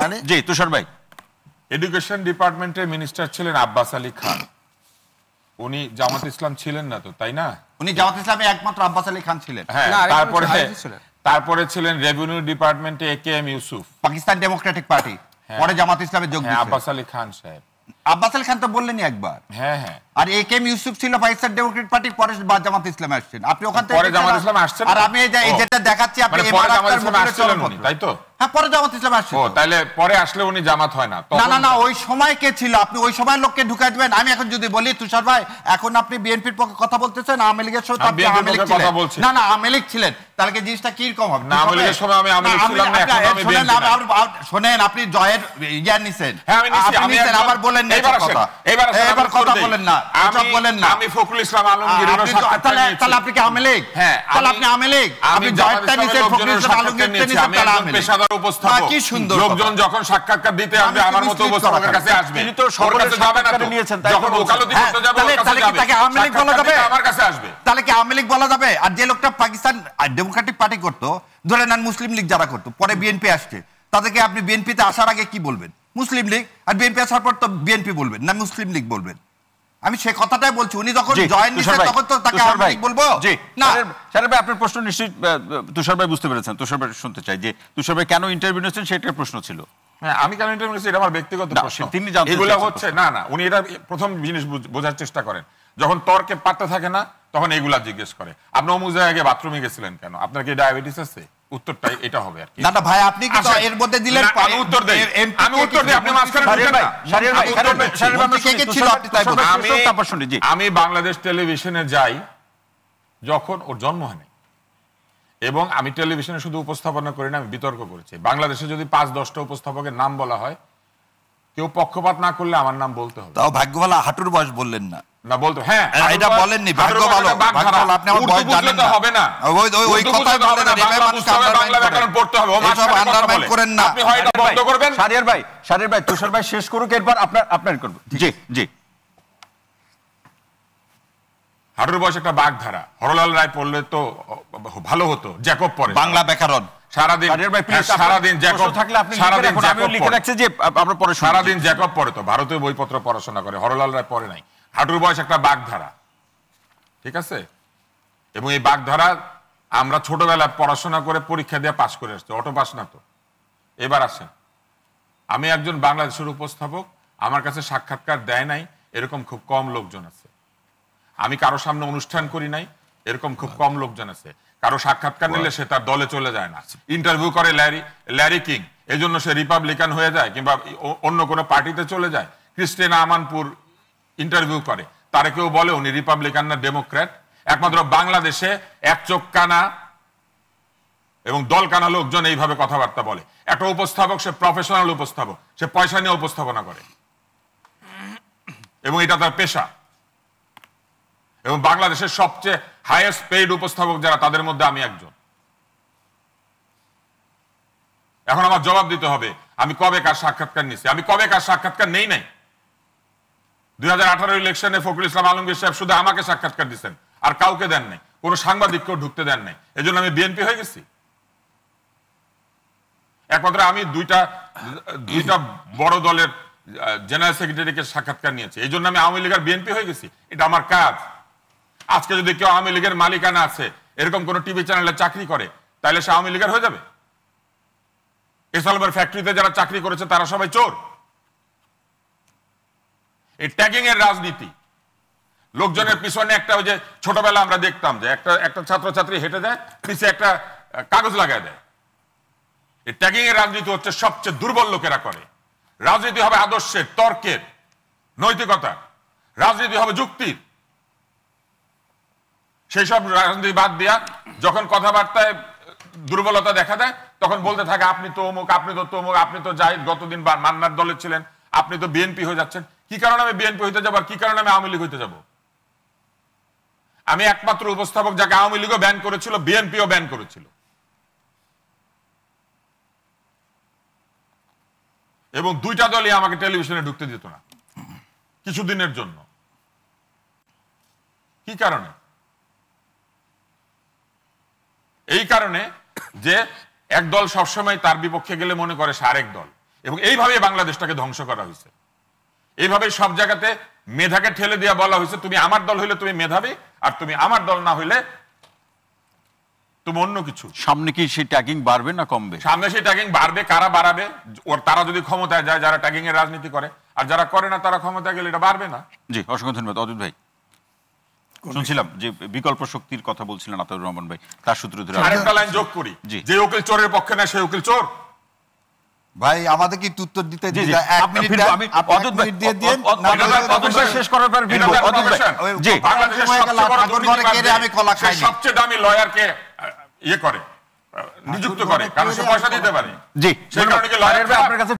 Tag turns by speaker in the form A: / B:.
A: মানে
B: জি তুষার ভাই,
C: এডুকেশন ডিপার্টমেন্টের মিনিস্টার ছিলেন আব্বাস আলী খান। উনি জামাত ইসলাম ছিলেন না তো, তাই না?
A: উনি জামাত ইসলামে একমাত্র আব্বাস আলী খান ছিলেন।
C: হ্যাঁ, তারপরে ছিলেন রেভিনিউ ডিপার্টমেন্টে AKM Yusuf,
A: Pakistan Democratic party, পরে জামাত ইসলামে যোগ দিয়েছেন
C: আব্বাস আলী খান সাহেব।
A: আব্বাস আলী খান তো বললেনই একবার।
C: হ্যাঁ হ্যাঁ,
A: আর একেএম ইউসুফ ছিল পাকিস্তান ডেমোক্রেটিক পার্টি, পরে জামাত ইসলামে আসছেন আপনি। ওখান থেকে
C: পরে জামাত ইসলামে আসছেন।
A: আর আমি যেটা দেখাচ্ছি আপনি
C: পরে জামাত ইসলামে আসছিলেন উনি, তাই তো?
A: হ্যাঁ, পরে জামাত ইসলামে আসছেন।
C: ও, তাহলে পরে আসলে উনি জামাত হয় না?
A: না না না, ওই সময় কে ছিল? আপনি ওই সময় লোককে ঢুকাই দিবেন। আমি এখন যদি বলি তুষার ভাই এখন আপনি বিএনপির পক্ষে কথা বলতেছেন, আওয়ামী লীগের সময় আপনি আওয়ামী লীগ ছিলেন। না না, আওয়ামী লীগ ছিলেন, তাহলে কি জিনিসটা কি রকম হবে?
C: না, আওয়ামী লীগের সময় আমি আওয়ামী লীগ ছিলাম না, এখন আমি বিএনপি।
A: শুনেন, আপনি জয়ের জ্ঞান নিছেন।
C: হ্যাঁ, আমি নিছি। আমি
A: আবার বলেন না কথা, এবার কথা বলেন না, এসব বলেন না।
C: আমি ফখরুল ইসলাম আলমগীরের সাক্ষাৎকার নিয়েছি।
A: তাহলে আপনি কি আওয়ামী লীগ?
C: হ্যাঁ,
A: তাহলে আপনি আওয়ামী লীগ, আপনি জয়েরটা নিছেন, ফখরুল ইসলাম আলমগীরটা নিছেন, তাহলে আওয়ামী লীগ।
C: পেশাদার উপস্থাপক,
A: কি সুন্দর
C: লোকজন যখন সাক্ষাৎকার দিতে আসবে আমার মতো উপস্থাপকের কাছে আসবে।
B: তিনি তো সকলের সাক্ষাৎকার নিয়েছেন, তাই
C: যখন ওকালতি করতে যাবে ওর কাছে যাবে,
A: তাকে আওয়ামী লীগ বলা যাবে?
C: আমার কাছে আসবে।
A: তাহলে কি আওয়ামী লীগ বলা যাবে? আর যে লোকটা পাকিস্তান ডেমোক্রেটিক পার্টি করতো, ধরে নেন মুসলিম লীগ যারা করতো, পরে বিএনপি আসছে, তাদেরকে আপনি বিএনপিতে আসার আগে কি বলবেন? মুসলিম লীগ। আর বিএনপি আসার পর তো বিএনপি বলবেন না, মুসলিম লীগ বলবেন। আমি সে কথাটাই বলছি, উনি যখন জয়েন নিছেন তখন তো তাকে আওয়ামী লীগ বলবো না।
B: শাহের ভাই, আপনার প্রশ্ন নিশ্চয়ই তুষার ভাই বুঝতে পেরেছেন। তুষার ভাই শুনতে চাই যে তুষার ভাই কেন ইন্টারভিউ নিয়েছেন, সেটার প্রশ্ন ছিল।
C: হ্যাঁ, আমি কেন ইন্টারভিউ নিয়েছি এটা আমার ব্যক্তিগত প্রশ্ন।
B: তিনি জানতে
C: এগুলো হচ্ছে না না, উনি এটা প্রথম জিনিস বোঝার চেষ্টা করেন। যখন তর্কে পাত্তা থাকে না তখন এগুলা জিজ্ঞেস করে। আপনি অমুক জায়গায় বাথরুমে গেছিলেন কেন? আপনার কি ডায়াবেটিস আছে? উত্তরটা এটা হবে আর কি।
A: না না ভাই, আপনি কি এর মধ্যে দিলেন?
C: আমি উত্তর দেই, আমি উত্তর দেই, আপনি মাঝখানে ঢুকেন না। আমি বাংলাদেশ টেলিভিশনে যাই যখন ওর জন্ম হয়নি, এবং আমি টেলিভিশনে শুধু উপস্থাপনা করি না, আমি বিতর্ক করেছি। বাংলাদেশে যদি ৫-১০টা উপস্থাপকের নাম বলা হয়, কেউ পক্ষপাত না করলে আমার নাম বলতে হবে।
A: তাও ভাগ্য ভালো হাঁটুর বয়স বললেন না।
C: না বলতো, হ্যাঁ
A: এটা বলেননি, ভাগ্য ভালো, ভাগ্য ভালো আপনি আমার বয়স জানেন না।
C: হবে না,
A: ওই কথাই বলেন না, এভাবে মানুষ
C: বাংলা ব্যাকরণ পড়তে হবে, ও
A: মাঝখানে আন্ডারমাইন করেন না।
C: আপনি হয় এটা বন্ধ করবেন।
B: শাহরিয়ার ভাই তুষার ভাই শেষ করুক, এরপর আপনার করব। জি জি।
C: হাঁটুর বয়স একটা বাগধারা, হরলাল রায় পড়লে তো ভালো হতো, জ্যাকব পড়ে
A: বাংলা ব্যাকরণ
C: সারাদিন। সারাদিন জ্যাকব থাকলে আপনি সারাদিন
B: লিখে রাখছে যে আমরা পরে
C: সারাদিন জ্যাকব পড়ে, তো ভারতীয় বইপত্র পড়াশোনা করে, হরলাল রায় পড়ে নাই। হাঁটুর বয়স একটা বাগধারা, ঠিক আছে? এবং এই বাগধারা আমরা ছোটবেলায় পড়াশোনা করে পরীক্ষা দিয়ে পাশ করে আসছি, অটো পাস না তো। এবার আসেন, আমি একজন বাংলাদেশের উপস্থাপক, আমার কাছে সাক্ষাৎকার দেয় নাই এরকম খুব কম লোকজন আছে। আমি কারো সামনে অনুষ্ঠান করি নাই এরকম খুব কম লোকজন আছে। কারো সাক্ষাৎকার নিলে সে তার দলে চলে যায় না, ইন্টারভিউ করে ল্যারি কিং, এই জন্য সে রিপাবলিকান হয়ে যায় কিংবা অন্য কোনো পার্টিতে চলে যায়। ক্রিস্টিনা আমানপুর ইন্টারভিউ করে, তারা কেউ বলে উনি রিপাবলিকান না ডেমোক্র্যাট? একমাত্র বাংলাদেশে এক চোখ কানা এবং দল কানা লোকজন এইভাবে কথাবার্তা বলে। একটা উপস্থাপক, সে প্রফেশনাল উপস্থাপক, সে পয়সা নিয়ে উপস্থাপনা করে এবং এটা তার পেশা। এবং বাংলাদেশের সবচেয়ে হাইয়েস্ট পেইড উপস্থাপক যারা, তাদের মধ্যে আমি একজন। এখন আমার জবাব দিতে হবে আমি কবে কার সাক্ষাৎকার নিছি, আমি কবে কার সাক্ষাৎকার নেই নাই। 2018 ইলেকশনে ফখরুল ইসলাম আলমগীর সাহেব শুধু আমাকে সাক্ষাৎকার দিচ্ছেন, আর কাউকে দেন নাই, কোনো সাংবাদিককেও ঢুকতে দেন নাই। এজন্য আমি বিএনপি হয়ে গেছি। একমাত্র আমি দুইটা বড় দলের জেনারেল সেক্রেটারিকে সাক্ষাৎকার নিয়েছি, এই জন্য আমি আওয়ামী লীগের বিএনপি হয়ে গেছি। এটা আমার কাজ। আজকে যদি কেউ আওয়ামী লীগের মালিকানা আছে, এরকম কোন টিভি চ্যানেলে চাকরি করে, তাহলে সে আওয়ামী লীগের হয়ে যাবে? এসআলমের ফ্যাক্টরিতে যারা চাকরি করেছে তারা সবাই চোর। এই ট্যাগিং এর রাজনীতি, লোকজনের পিছনে একটা, ওই যে ছোটবেলা আমরা দেখতাম যে একটা ছাত্রছাত্রী হেঁটে দেয়, পিছিয়ে একটা কাগজ লাগায় দেয়। এই ট্যাগিং এর রাজনীতি হচ্ছে সবচেয়ে দুর্বল লোকেরা করে। রাজনীতি হবে আদর্শের, তর্কের, নৈতিকতা, রাজনীতি হবে যুক্তির। সেই সব রাজনীতি বাদ দিয়া যখন কথাবার্তায় দুর্বলতা দেখা দেয়, তখন বলতে থাকে আপনি তো অমুক, আপনি তো তমুক, আপনি তো জাহিদ গতদিন মান্নার দলে ছিলেন, আপনি তো বিএনপি হয়ে যাচ্ছেন। কি কারণে আমি বিএনপি হইতে যাবো, আর কি কারণে আমি আওয়ামী লীগ হইতে যাব? আমি একমাত্র উপস্থাপক যাকে আওয়ামী লীগও ব্যান করেছিল, বিএনপিও ব্যান করেছিল, এবং দুইটা দলই আমাকে টেলিভিশনে ঢুকতে দিত না কিছুদিনের জন্য। কি কারণে? এই কারণে যে এক দল সবসময় তার বিপক্ষে গেলে মনে করে সে আরেক দল, এবং এইভাবে বাংলাদেশটাকে ধ্বংস করা হয়েছে। এইভাবে সব জায়গাতে মেধাকে ঠেলে দিয়ে বলা হয়েছে তুমি আমার দল হইলে তুমি মেধাবী, আর তুমি আমার দল না হইলে তুমি অন্য কিছু।
B: সামনে কি সেই ট্যাগিং বাড়বে না কমবে?
C: সামনে সেই ট্যাগিং বাড়বে। কারা বাড়াবে? তারা যদি ক্ষমতায় যায়, যারা ট্যাগিং এর রাজনীতি করে, আর যারা করে না তারা ক্ষমতায় গেলে এটা বাড়বে না।
B: জি, অসংখ্য ধন্যবাদ। অদ্ভুত ভাই, শুনছিলাম যে বিকল্প শক্তির কথা বলছিলেন আতাউর রহমান ভাই, তার সূত্র ধরে
C: আরেকটা লাইন যোগ করি, যে উকিল চোরের পক্ষে না সেই উকিল চোর।
A: ভাই আমাদের কি উত্তর দিতে
B: জি, জি,
A: এক মিনিট
B: আমি
A: অদ্ভুত ভাই দিয়ে দিন
B: অদ্ভুত ভাই শেষ করার পর ফিরবো। অদ্ভুত ভাই, জি,
C: বাংলাদেশের সবচেয়ে বড় দুর্নীতিবাজ,
A: আমি কলা খাই,
C: সবচেয়ে দামি লয়ারকে ইয়ে করে, নিযুক্ত করে, কারণ সে পয়সা দিতে পারে।
B: জি,
C: সেই কারণে কি লয়ার
B: আপনার কাছে